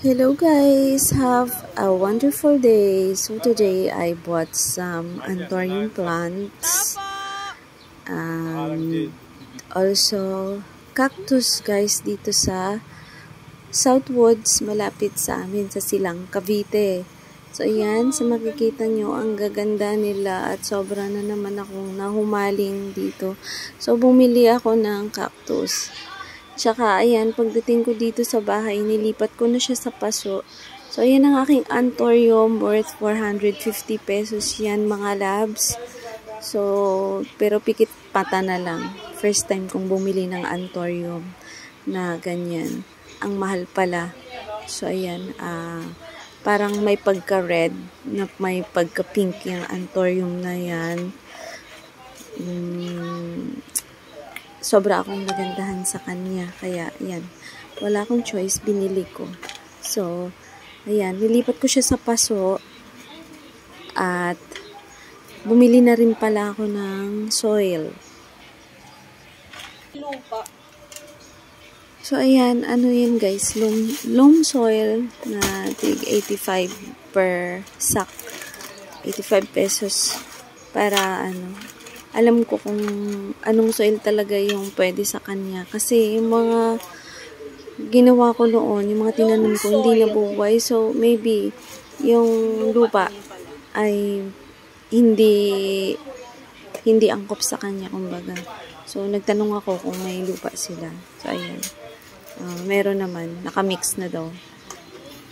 Hello guys, have a wonderful day. So today I bought some anthurium plants and also cactus guys dito sa Southwoods, malapit sa amin sa Silang, Cavite. So ayan, sa makikita nyo, ang gaganda nila at sobra na naman akong nahumaling dito. So bumili ako ng cactus. Tsaka, ayan, pagdating ko dito sa bahay, nilipat ko na siya sa paso. So, ayan ang aking anthurium worth 450 pesos yan, mga labs. So, pero pikit pata na lang. First time kong bumili ng anthurium na ganyan. Ang mahal pala. So, ayan, parang may pagka-red, na may pagka-pink yung anthurium na yan. Sobra akong nagandahan sa kanya. Kaya, ayan. Wala akong choice. Binili ko. So, ayan. Nilipat ko siya sa paso. At, bumili na rin pala ako ng soil. Lupa. So, ayan. Ano yun guys? Loam soil na tig 85 per sack. 85 pesos. Para, alam ko kung anong soil talaga yung pwede sa kanya. Kasi yung mga ginawa ko noon, yung mga tinanim ko, hindi nabubuhay. So, maybe yung lupa ay hindi angkop sa kanya, kumbaga. So, nagtanong ako kung may lupa sila. So, ayan. Meron naman. Nakamix na daw.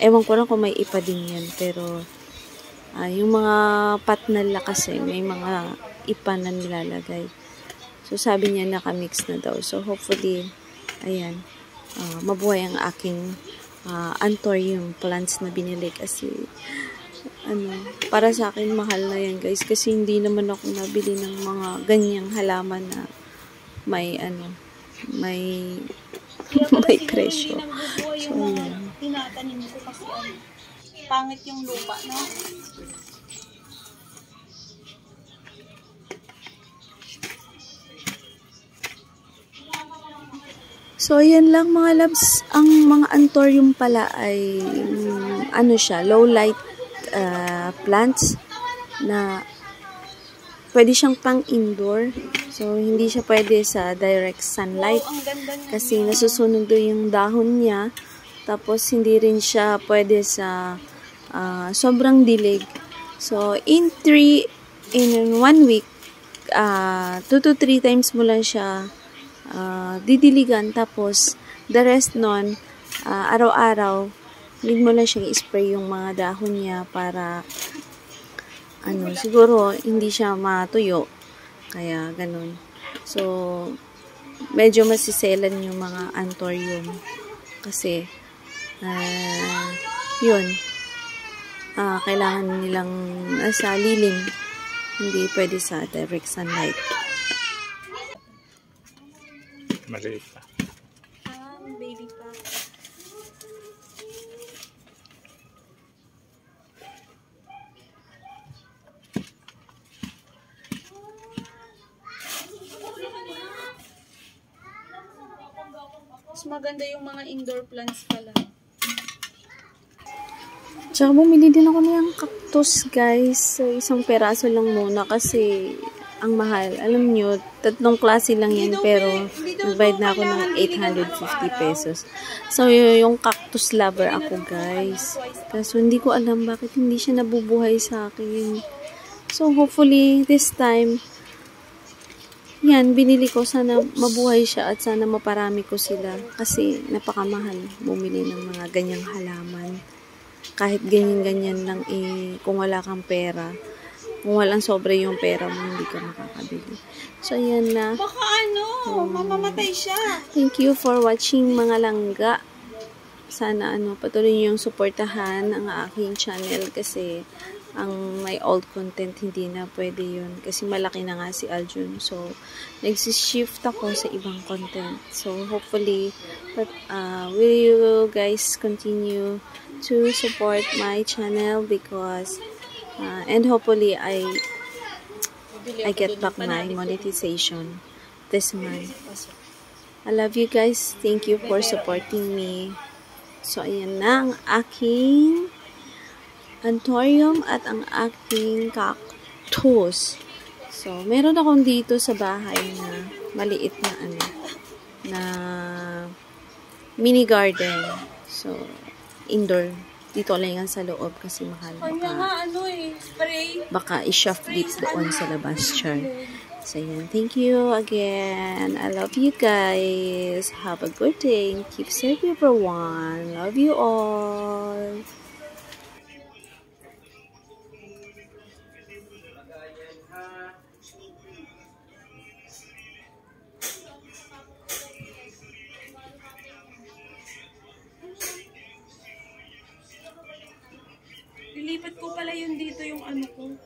Ewan ko lang kung may ipa din yan. Pero, yung mga patnal kasi, may mga ipa na nilalagay. So, sabi niya nakamix na daw. So, hopefully, ayan, mabuhay ang aking anthurium plants na binili kasi, para sa akin, mahal na yan, guys. Kasi hindi naman ako nabili ng mga ganyang halaman na may, may, may presyo. So, ayan. Tinatanim ko kasi, pangit yung lupa, no? So, ayan lang mga labs. Ang mga anthurium pala ay, siya, low light plants na pwede siyang pang indoor. So, hindi siya pwede sa direct sunlight. Kasi nasusunog doon yung dahon niya. Tapos, hindi rin siya pwede sa sobrang dilig. So, in 1 week, 2 to 3 times mo lang siya didiligan, tapos the rest nun, araw-araw need mo lang siyang i-spray yung mga dahon niya para siguro hindi siya matuyo, kaya ganun. So, medyo masiselan yung mga anthurium kasi yun, kailangan nilang sa lilim, hindi pwede sa direct sunlight. Maliit pa. Baby pa. Mas maganda yung mga indoor plants pala. Tsaka bumili din ako ng cactus guys. So, isang peraso lang muna kasi ang mahal. Alam nyo, 3 klase lang yan pero nagbayad na ako ng 850 pesos. So, yung cactus lover ako guys. Kaso hindi ko alam bakit hindi siya nabubuhay sa akin. So, hopefully this time, yan, binili ko. Sana mabuhay siya at sana maparami ko sila. Kasi napakamahal bumili ng mga ganyang halaman. Kahit ganyan-ganyan lang kung wala kang pera. Kung walang sobre yung pera mo, hindi ka makakabili. So, ayan na. Baka mamamatay siya. Thank you for watching mga langga. Sana patuloy niyo yung suportahan ang aking channel kasi ang may old content hindi na pwede yun. Kasi malaki na nga si Aljun. So, nagsishift ako sa ibang content. So, hopefully, will you guys continue to support my channel because and hopefully I get back my monetization this month. I love you guys. Thank you for supporting me. So, ayan na ang aking anthurium at ang aking cactus. So, meron akong dito sa bahay na maliit na na mini garden. So, indoor. Dito lang yan sa loob kasi mahal. Kanya nga, spray. Baka i-shelf dip doon sa labas, char. So, yan. Thank you again. I love you guys. Have a good day. Keep safe, everyone. Love you all. Lilipat ko pala yun dito yung ano ko.